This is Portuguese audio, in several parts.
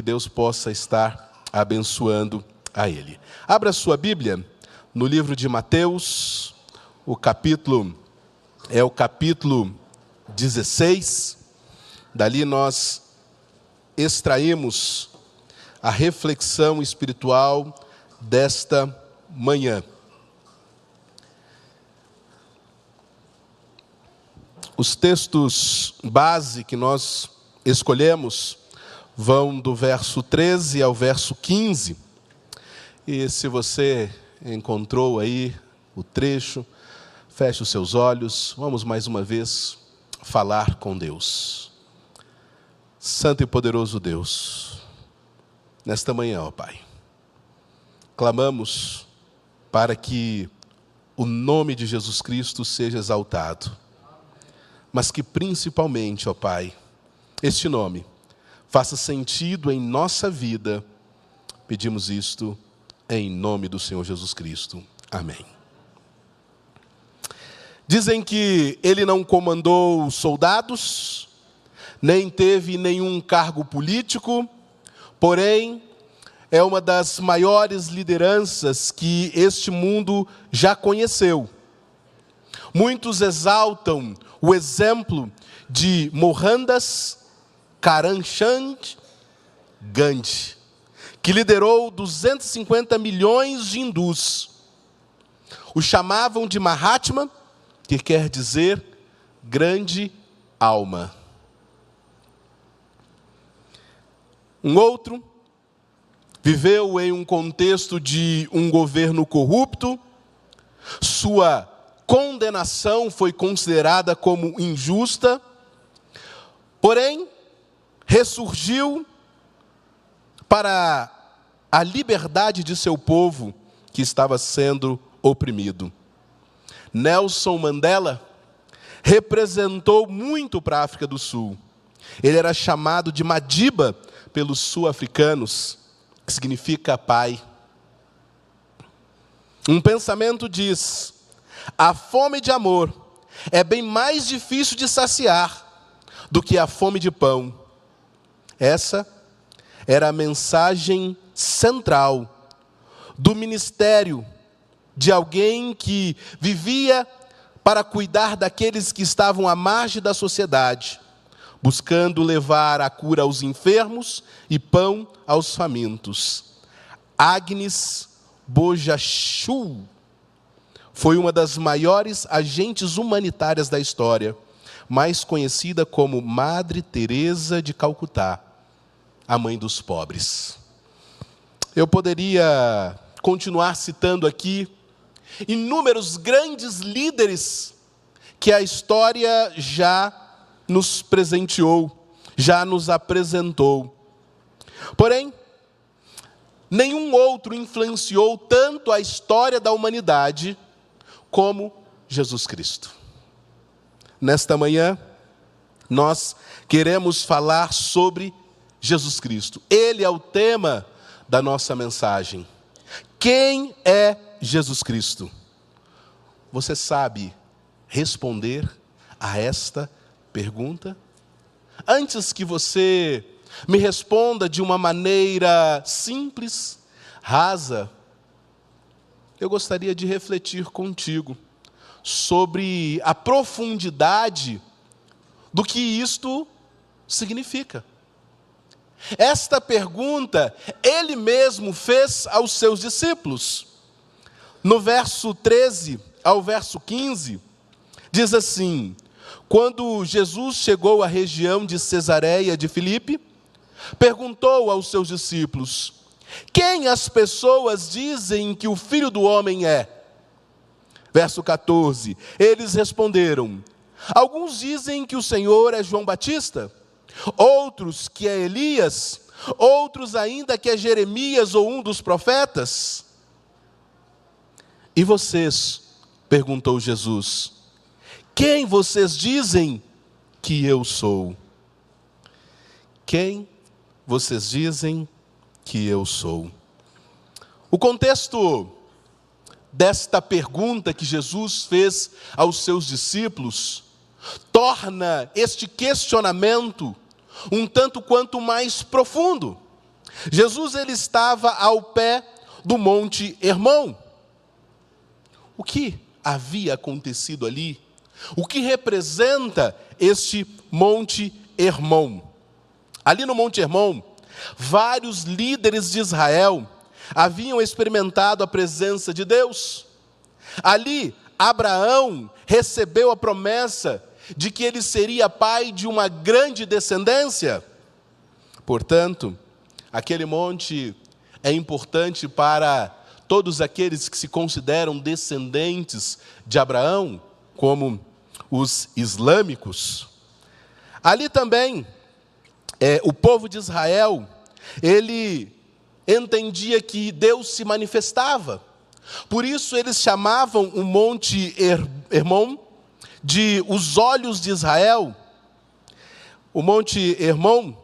Que Deus possa estar abençoando a ele. Abra sua Bíblia no livro de Mateus, o capítulo 16. Dali nós extraímos a reflexão espiritual desta manhã. Os textos base que nós escolhemos vão do verso 13 ao verso 15. E se você encontrou aí o trecho, feche os seus olhos. Vamos mais uma vez falar com Deus. Santo e poderoso Deus, nesta manhã, ó Pai, clamamos para que o nome de Jesus Cristo seja exaltado, mas que principalmente, ó Pai, este nome faça sentido em nossa vida. Pedimos isto em nome do Senhor Jesus Cristo. Amém. Dizem que ele não comandou soldados, nem teve nenhum cargo político, porém, é uma das maiores lideranças que este mundo já conheceu. Muitos exaltam o exemplo de Mohandas Karamchand Gandhi, que liderou 250 milhões de hindus. O chamavam de Mahatma, que quer dizer grande alma. Um outro viveu em um contexto de um governo corrupto. Sua condenação foi considerada como injusta, porém, ressurgiu para a liberdade de seu povo que estava sendo oprimido. Nelson Mandela representou muito para a África do Sul. Ele era chamado de Madiba pelos sul-africanos, que significa pai. Um pensamento diz: a fome de amor é bem mais difícil de saciar do que a fome de pão. Essa era a mensagem central do ministério de alguém que vivia para cuidar daqueles que estavam à margem da sociedade, buscando levar a cura aos enfermos e pão aos famintos. Agnes Bojaxu foi uma das maiores agentes humanitárias da história, mais conhecida como Madre Teresa de Calcutá, a mãe dos pobres. Eu poderia continuar citando aqui inúmeros grandes líderes que a história já nos presenteou, já nos apresentou. Porém, nenhum outro influenciou tanto a história da humanidade como Jesus Cristo. Nesta manhã, nós queremos falar sobre Jesus Cristo. Ele é o tema da nossa mensagem. Quem é Jesus Cristo? Você sabe responder a esta pergunta? Antes que você me responda de uma maneira simples, rasa, eu gostaria de refletir contigo sobre a profundidade do que isto significa. Esta pergunta ele mesmo fez aos seus discípulos. No verso 13 ao verso 15, diz assim: quando Jesus chegou à região de Cesareia de Filipe, perguntou aos seus discípulos: quem as pessoas dizem que o Filho do Homem é? Verso 14, eles responderam: alguns dizem que o Senhor é João Batista, outros que é Elias, outros ainda que é Jeremias ou um dos profetas. E vocês? Perguntou Jesus. Quem vocês dizem que eu sou? Quem vocês dizem que eu sou? O contexto desta pergunta que Jesus fez aos seus discípulos torna este questionamento um tanto quanto mais profundo. Jesus ele estava ao pé do Monte Hermon. O que havia acontecido ali? O que representa este Monte Hermon? Ali no Monte Hermon, vários líderes de Israel haviam experimentado a presença de Deus. Ali, Abraão recebeu a promessa de que ele seria pai de uma grande descendência. Portanto, aquele monte é importante para todos aqueles que se consideram descendentes de Abraão, como os islâmicos. Ali também, o povo de Israel, ele entendia que Deus se manifestava. Por isso eles chamavam o Monte Hermon de os olhos de Israel. O Monte Hermon,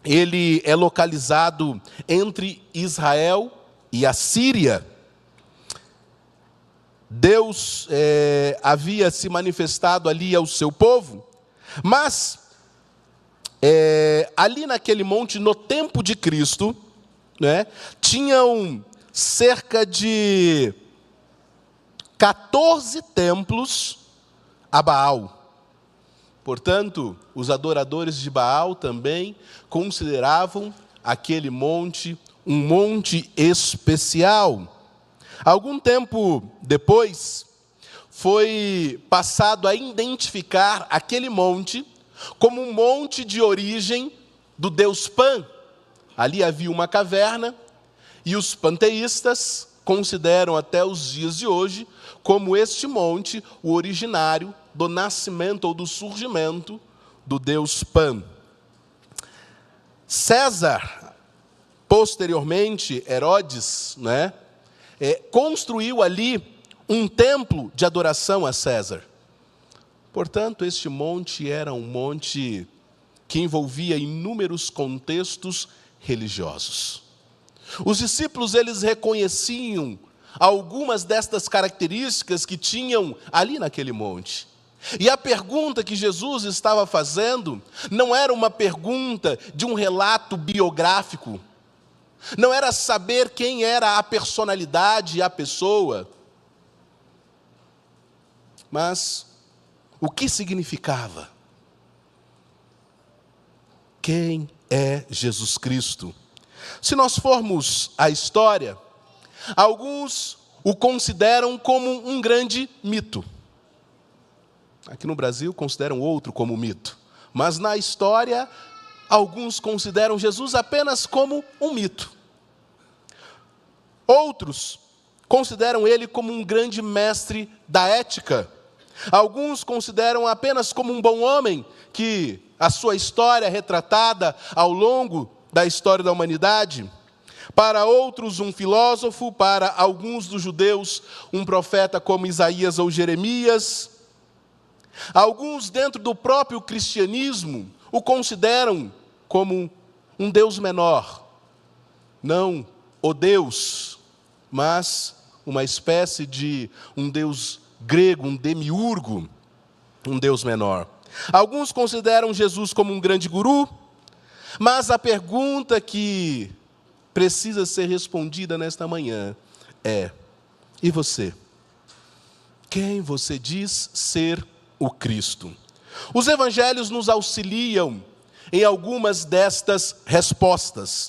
ele é localizado entre Israel e a Síria. Deus havia se manifestado ali ao seu povo, mas ali naquele monte, no tempo de Cristo, tinham cerca de 14 templos a Baal. Portanto, os adoradores de Baal também consideravam aquele monte um monte especial. Algum tempo depois, foi passado a identificar aquele monte como um monte de origem do deus Pan. Ali havia uma caverna, e os panteístas consideram até os dias de hoje como este monte o originário do nascimento ou do surgimento do deus Pan. César, posteriormente, Herodes, construiu ali um templo de adoração a César. Portanto, este monte era um monte que envolvia inúmeros contextos religiosos. Os discípulos, eles reconheciam algumas destas características que tinham ali naquele monte. E a pergunta que Jesus estava fazendo não era uma pergunta de um relato biográfico, não era saber quem era a personalidade e a pessoa, mas o que significava? Quem é Jesus Cristo? Se nós formos à história, alguns o consideram como um grande mito. Aqui no Brasil consideram outro como mito. Mas na história, alguns consideram Jesus apenas como um mito. Outros consideram ele como um grande mestre da ética. Alguns consideram apenas como um bom homem, que a sua história é retratada ao longo da história da humanidade. Para outros, um filósofo, para alguns dos judeus, um profeta como Isaías ou Jeremias. Alguns, dentro do próprio cristianismo, o consideram como um Deus menor. Não o Deus, mas uma espécie de um Deus grego, um demiurgo, um Deus menor. Alguns consideram Jesus como um grande guru, mas a pergunta que precisa ser respondida nesta manhã é: e você? Quem você diz ser o Cristo? Os evangelhos nos auxiliam em algumas destas respostas,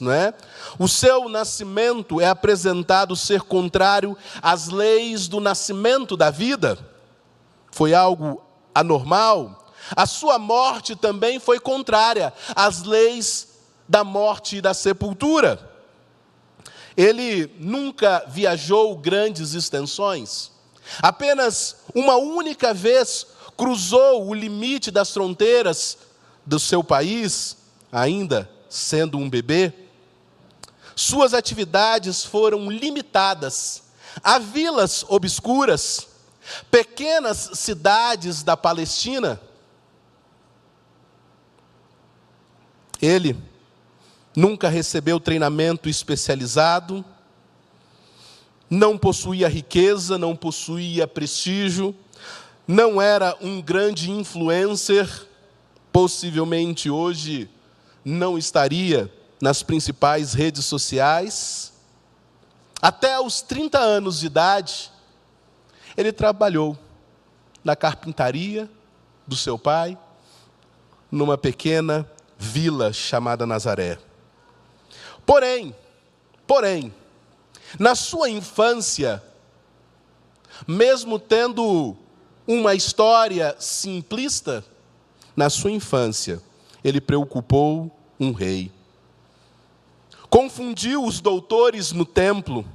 O seu nascimento é apresentado ser contrário às leis do nascimento da vida. Foi algo anormal. A sua morte também foi contrária às leis da morte e da sepultura. Ele nunca viajou grandes extensões. Apenas uma única vez cruzou o limite das fronteiras do seu país, ainda sendo um bebê. Suas atividades foram limitadas a vilas obscuras, pequenas cidades da Palestina. Ele nunca recebeu treinamento especializado, não possuía riqueza, não possuía prestígio, não era um grande influencer, possivelmente hoje não estaria nas principais redes sociais. Até aos 30 anos de idade, ele trabalhou na carpintaria do seu pai, numa pequena vila chamada Nazaré. Porém, na sua infância, mesmo tendo uma história simplista, na sua infância, ele preocupou um rei. Confundiu os doutores no templo.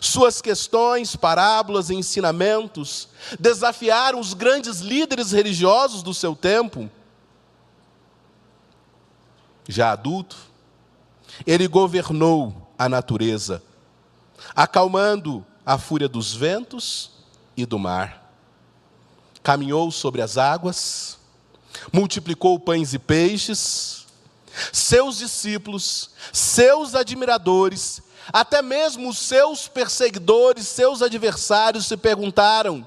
Suas questões, parábolas e ensinamentos desafiaram os grandes líderes religiosos do seu tempo. Já adulto, ele governou a natureza, acalmando a fúria dos ventos e do mar. Caminhou sobre as águas, multiplicou pães e peixes. Seus discípulos, seus admiradores, até mesmo os seus perseguidores, seus adversários se perguntaram: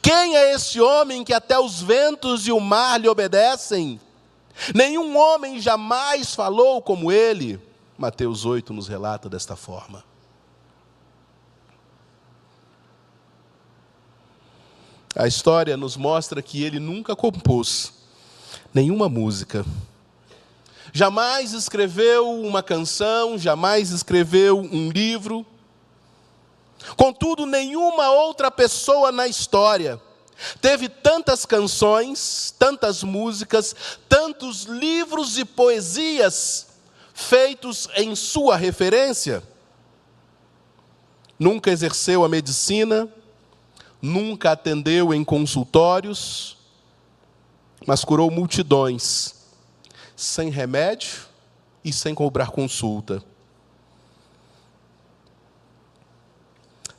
quem é esse homem que até os ventos e o mar lhe obedecem? Nenhum homem jamais falou como ele. Mateus 8 nos relata desta forma. A história nos mostra que ele nunca compôs nenhuma música. Jamais escreveu uma canção, jamais escreveu um livro. Contudo, nenhuma outra pessoa na história teve tantas canções, tantas músicas, tantos livros e poesias feitos em sua referência. Nunca exerceu a medicina, nunca atendeu em consultórios, mas curou multidões, sem remédio e sem cobrar consulta.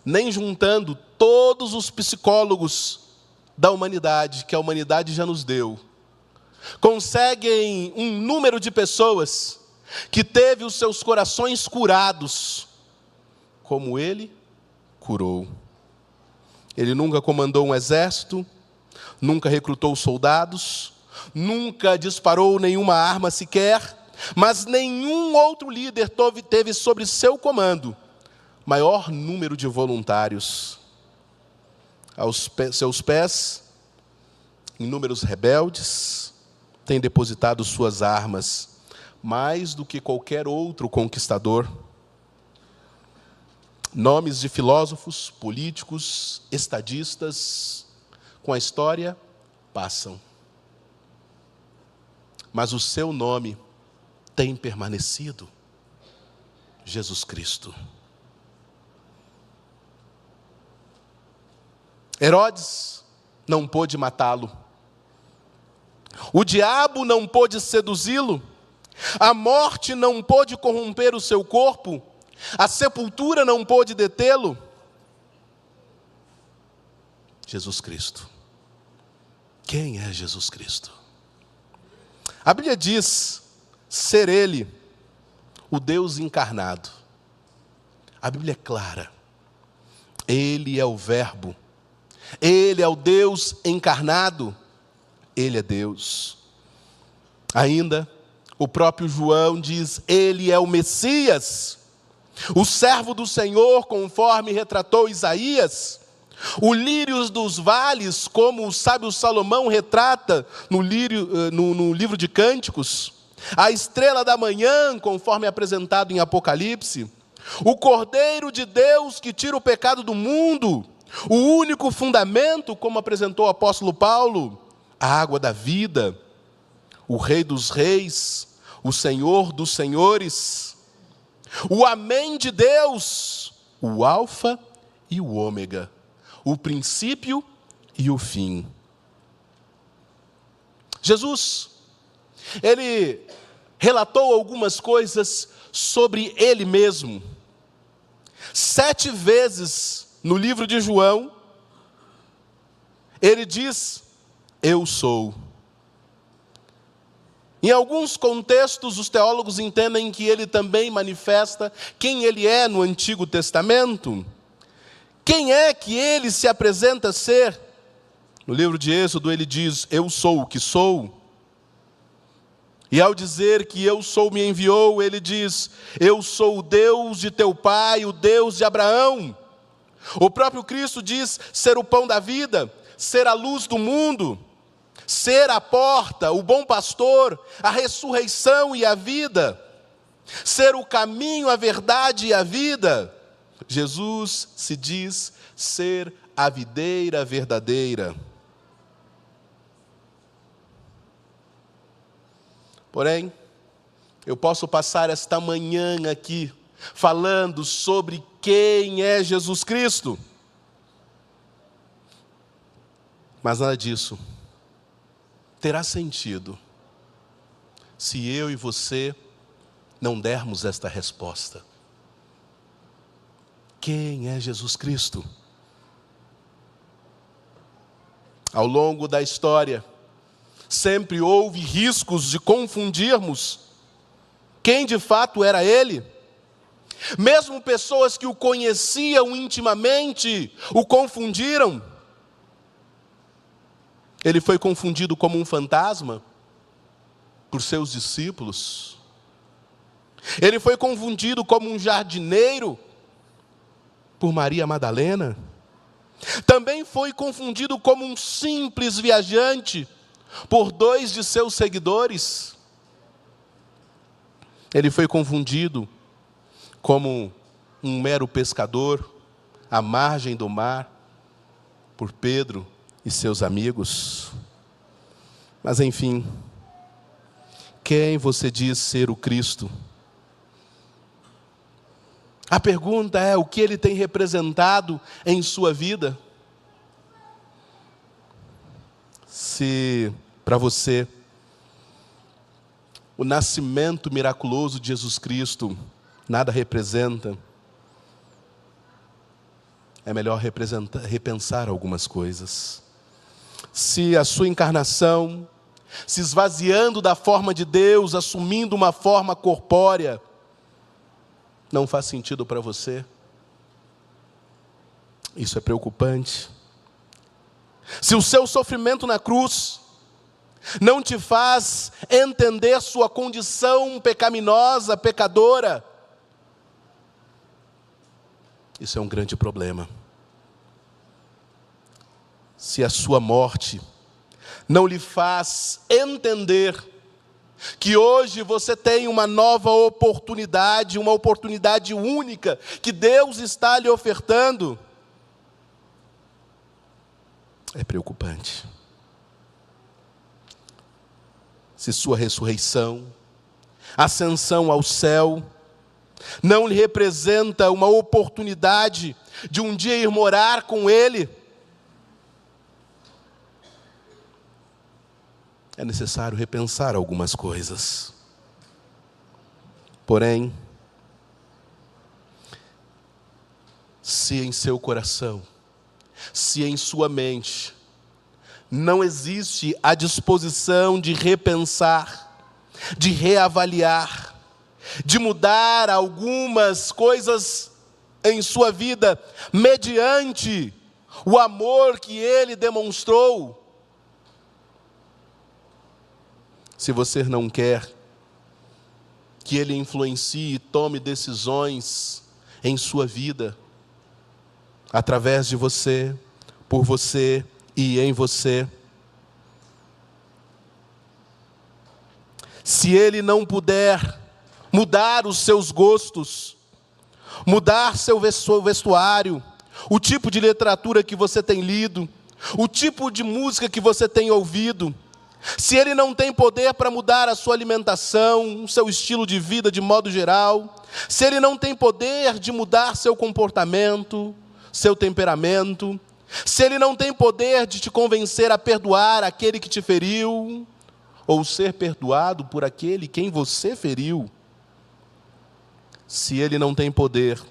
Nem juntando todos os psicólogos da humanidade, que a humanidade já nos deu, conseguem um número de pessoas que teve os seus corações curados, como ele curou. Ele nunca comandou um exército, nunca recrutou soldados, nunca disparou nenhuma arma sequer, mas nenhum outro líder teve sobre seu comando maior número de voluntários. Aos seus pés, inúmeros rebeldes têm depositado suas armas, mais do que qualquer outro conquistador. Nomes de filósofos, políticos, estadistas, com a história, passam. Mas o seu nome tem permanecido: Jesus Cristo. Herodes não pôde matá-lo. O diabo não pôde seduzi-lo. A morte não pôde corromper o seu corpo. A sepultura não pôde detê-lo. Jesus Cristo. Quem é Jesus Cristo? A Bíblia diz ser Ele o Deus encarnado. A Bíblia é clara. Ele é o Verbo. Ele é o Deus encarnado. Ele é Deus. Ainda, o próprio João diz: Ele é o Messias, o servo do Senhor, conforme retratou Isaías. O lírio dos vales, como o sábio Salomão retrata no livro de Cânticos. A estrela da manhã, conforme apresentado em Apocalipse. O Cordeiro de Deus que tira o pecado do mundo. O único fundamento, como apresentou o apóstolo Paulo. A água da vida. O Rei dos Reis. O Senhor dos Senhores. O Amém de Deus. O Alfa e o Ômega. O princípio e o fim. Jesus, ele relatou algumas coisas sobre ele mesmo. 7 vezes no livro de João, ele diz: eu sou. Em alguns contextos, os teólogos entendem que ele também manifesta quem ele é no Antigo Testamento. Quem é que ele se apresenta a ser? No livro de Êxodo ele diz: eu sou o que sou. E ao dizer que eu sou me enviou, ele diz: eu sou o Deus de teu pai, o Deus de Abraão. O próprio Cristo diz ser o pão da vida, ser a luz do mundo, ser a porta, o bom pastor, a ressurreição e a vida, ser o caminho, a verdade e a vida. Jesus se diz ser a videira verdadeira. Porém, eu posso passar esta manhã aqui falando sobre quem é Jesus Cristo. Mas nada disso terá sentido se eu e você não dermos esta resposta. Quem é Jesus Cristo? Ao longo da história, sempre houve riscos de confundirmos quem de fato era Ele. Mesmo pessoas que o conheciam intimamente o confundiram. Ele foi confundido como um fantasma por seus discípulos. Ele foi confundido como um jardineiro por Maria Madalena. Também foi confundido como um simples viajante por 2 de seus seguidores. Ele foi confundido como um mero pescador à margem do mar por Pedro e seus amigos. Mas enfim, quem você diz ser o Cristo? A pergunta é: o que Ele tem representado em sua vida? Se para você o nascimento miraculoso de Jesus Cristo nada representa, é melhor repensar algumas coisas. Se a sua encarnação, se esvaziando da forma de Deus, assumindo uma forma corpórea, não faz sentido para você, isso é preocupante. Se o seu sofrimento na cruz não te faz entender sua condição pecaminosa, pecadora, isso é um grande problema. Se a sua morte não lhe faz entender que hoje você tem uma nova oportunidade, uma oportunidade única que Deus está lhe ofertando, é preocupante. Se sua ressurreição, ascensão ao céu, não lhe representa uma oportunidade de um dia ir morar com Ele, é necessário repensar algumas coisas. Porém, se em seu coração, se em sua mente, não existe a disposição de repensar, de reavaliar, de mudar algumas coisas em sua vida, mediante o amor que Ele demonstrou, se você não quer que Ele influencie e tome decisões em sua vida, através de você, por você e em você, se Ele não puder mudar os seus gostos, mudar seu vestuário, o tipo de literatura que você tem lido, o tipo de música que você tem ouvido, se Ele não tem poder para mudar a sua alimentação, o seu estilo de vida de modo geral, se Ele não tem poder de mudar seu comportamento, seu temperamento, se Ele não tem poder de te convencer a perdoar aquele que te feriu, ou ser perdoado por aquele quem você feriu, se Ele não tem poder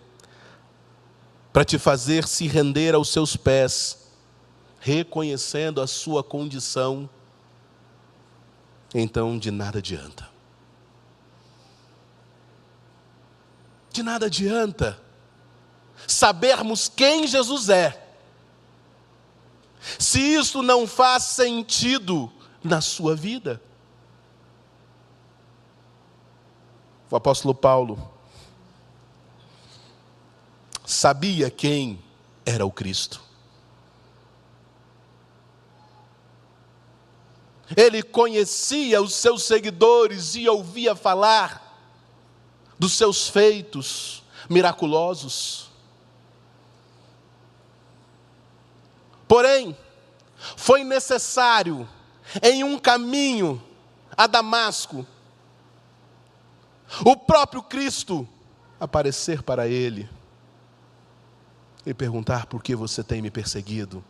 para te fazer se render aos seus pés, reconhecendo a sua condição, então de nada adianta. De nada adianta sabermos quem Jesus é, se isso não faz sentido na sua vida. O apóstolo Paulo sabia quem era o Cristo. Ele conhecia os seus seguidores e ouvia falar dos seus feitos miraculosos. Porém, foi necessário, em um caminho a Damasco, o próprio Cristo aparecer para ele e perguntar: por que você tem me perseguido?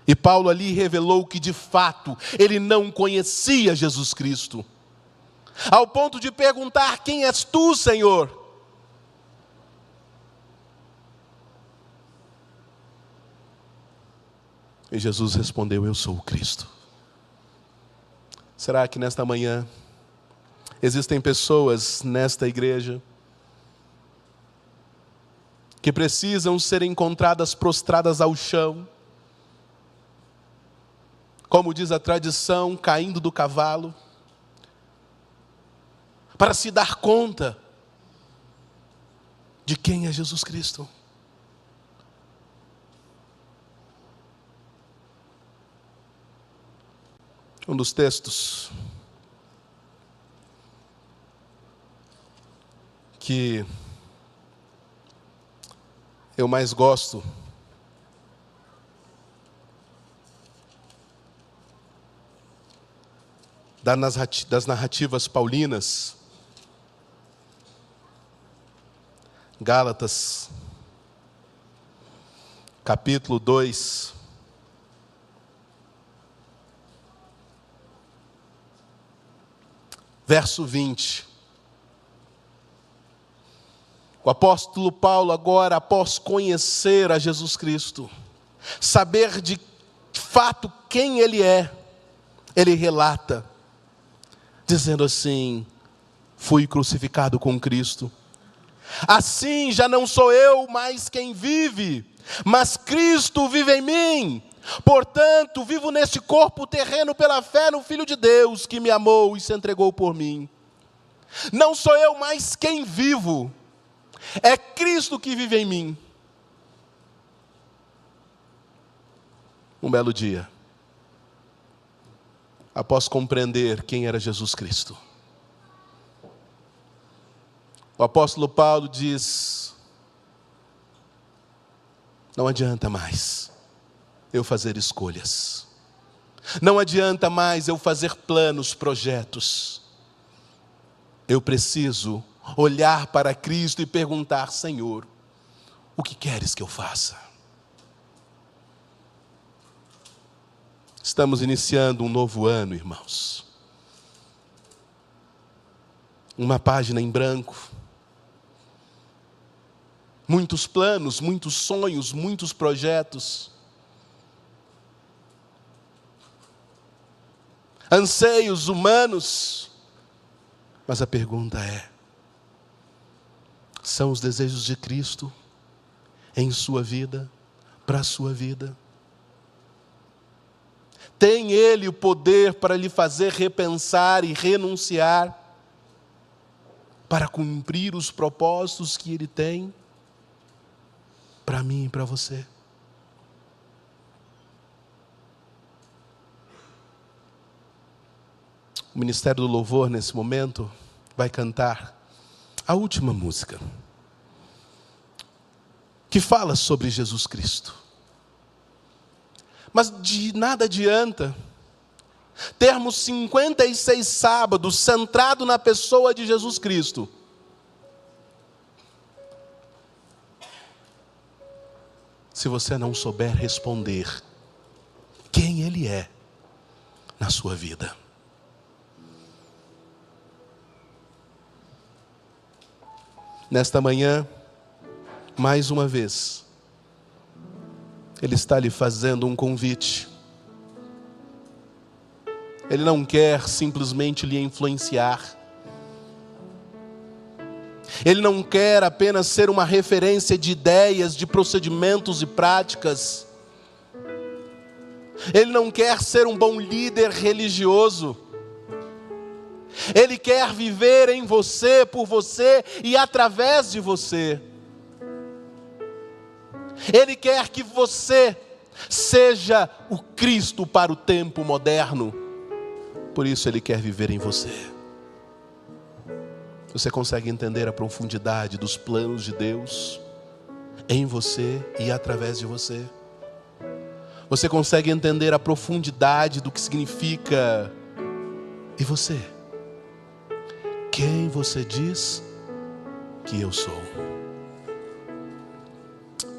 E Paulo ali revelou que de fato ele não conhecia Jesus Cristo, ao ponto de perguntar: quem és tu, Senhor? E Jesus respondeu: eu sou o Cristo. Será que nesta manhã existem pessoas nesta igreja que precisam ser encontradas prostradas ao chão, como diz a tradição, caindo do cavalo, para se dar conta de quem é Jesus Cristo? Um dos textos que eu mais gosto das narrativas paulinas, Gálatas, capítulo 2, verso 20. O apóstolo Paulo agora, após conhecer a Jesus Cristo, saber de fato quem Ele é, ele relata, dizendo assim: fui crucificado com Cristo. Assim já não sou eu mais quem vive, mas Cristo vive em mim. Portanto, vivo neste corpo terreno pela fé no Filho de Deus, que me amou e se entregou por mim. Não sou eu mais quem vivo, é Cristo que vive em mim. Um belo dia, após compreender quem era Jesus Cristo, o apóstolo Paulo diz: não adianta mais eu fazer escolhas, não adianta mais eu fazer planos, projetos. Eu preciso olhar para Cristo e perguntar: Senhor, o que queres que eu faça? Estamos iniciando um novo ano, irmãos. Uma página em branco. Muitos planos, muitos sonhos, muitos projetos. Anseios humanos. Mas a pergunta é: são os desejos de Cristo em sua vida, para a sua vida? Tem Ele o poder para lhe fazer repensar e renunciar para cumprir os propósitos que Ele tem para mim e para você? O Ministério do Louvor, nesse momento, vai cantar a última música, que fala sobre Jesus Cristo. Mas de nada adianta termos 56 sábados centrado na pessoa de Jesus Cristo, se você não souber responder quem Ele é na sua vida. Nesta manhã, mais uma vez, Ele está lhe fazendo um convite. Ele não quer simplesmente lhe influenciar. Ele não quer apenas ser uma referência de ideias, de procedimentos e práticas. Ele não quer ser um bom líder religioso. Ele quer viver em você, por você e através de você. Ele quer que você seja o Cristo para o tempo moderno. Por isso Ele quer viver em você. Você consegue entender a profundidade dos planos de Deus em você e através de você? Você consegue entender a profundidade do que significa? E você? Quem você diz que eu sou?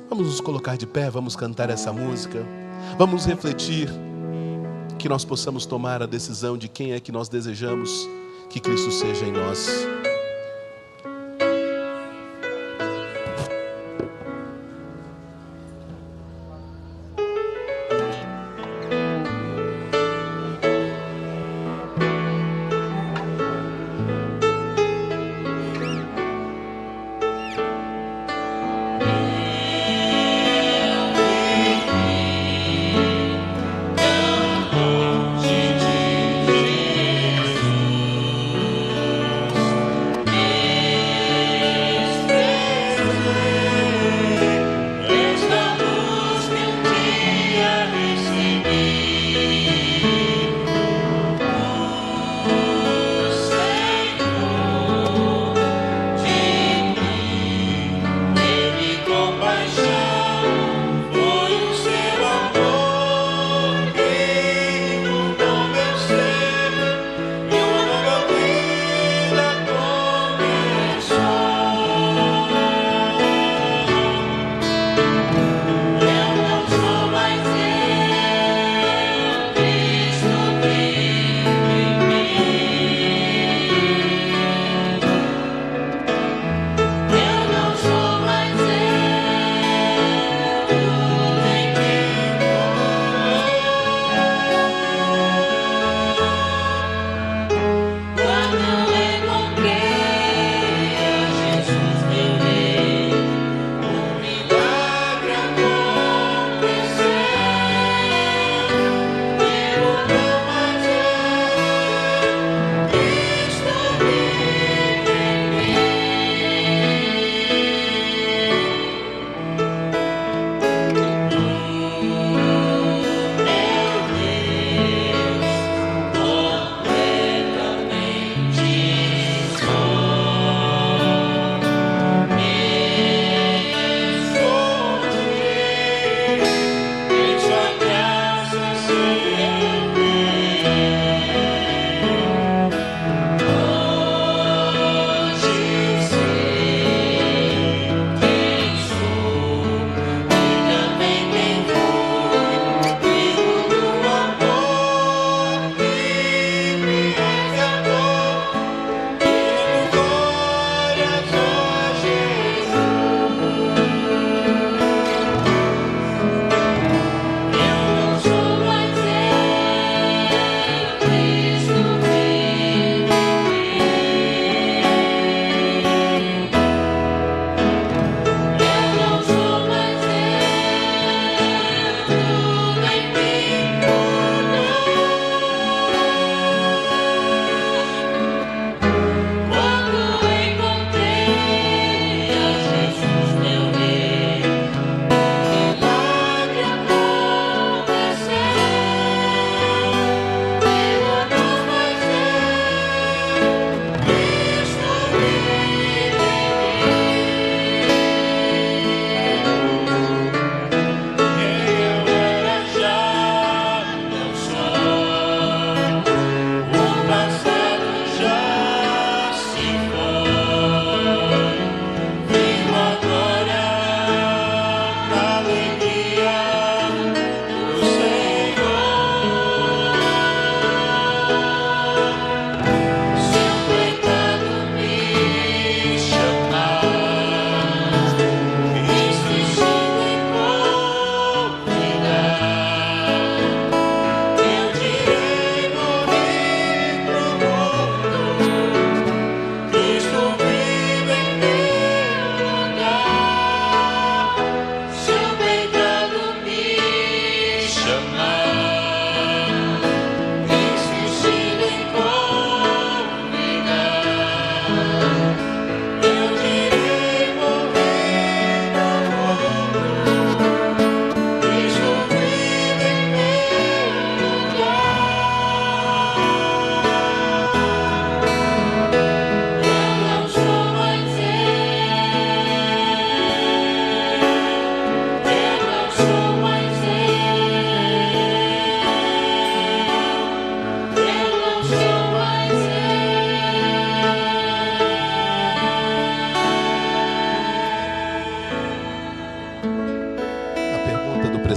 Vamos nos colocar de pé, vamos cantar essa música, vamos refletir, que nós possamos tomar a decisão de quem é que nós desejamos que Cristo seja em nós.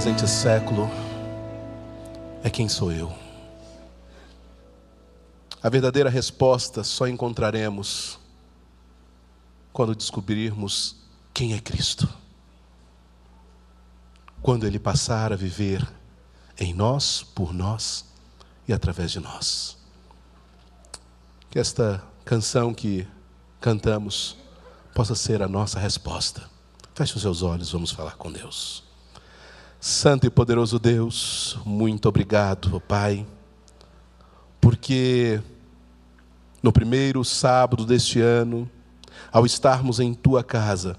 presente século é: quem sou eu? A verdadeira resposta só encontraremos quando descobrirmos quem é Cristo. Quando Ele passar a viver em nós, por nós e através de nós. Que esta canção que cantamos possa ser a nossa resposta. Feche os seus olhos, vamos falar com Deus. Santo e poderoso Deus, muito obrigado, Pai, porque no primeiro sábado deste ano, ao estarmos em Tua casa,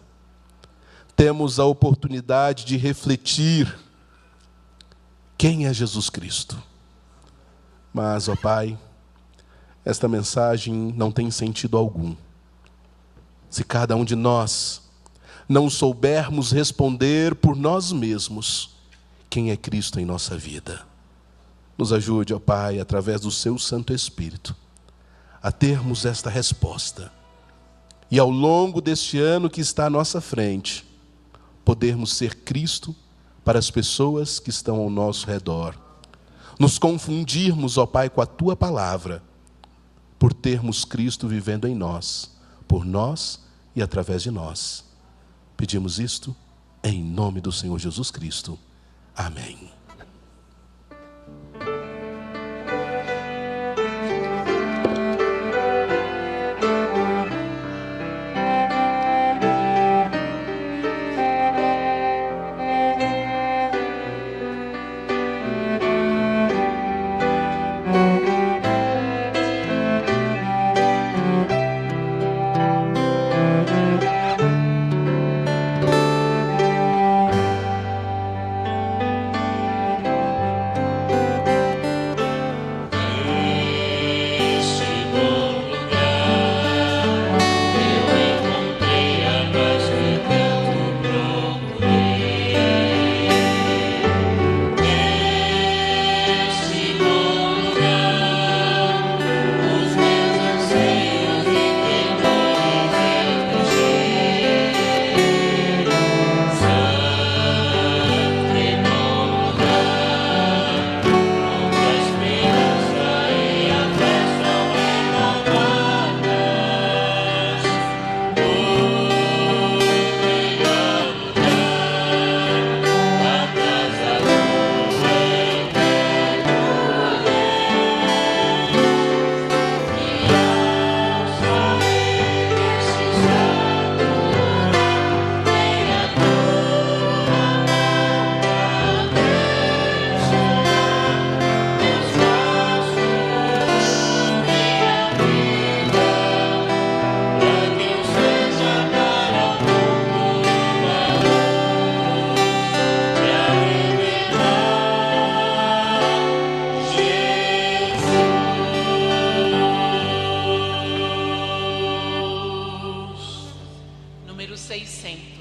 temos a oportunidade de refletir quem é Jesus Cristo. Mas, ó Pai, esta mensagem não tem sentido algum se cada um de nós não soubermos responder por nós mesmos quem é Cristo em nossa vida. Nos ajude, ó Pai, através do Seu Santo Espírito, a termos esta resposta. E ao longo deste ano que está à nossa frente, podermos ser Cristo para as pessoas que estão ao nosso redor. Nos confundirmos, ó Pai, com a Tua palavra, por termos Cristo vivendo em nós, por nós e através de nós. Pedimos isto em nome do Senhor Jesus Cristo. Amém. Número 600.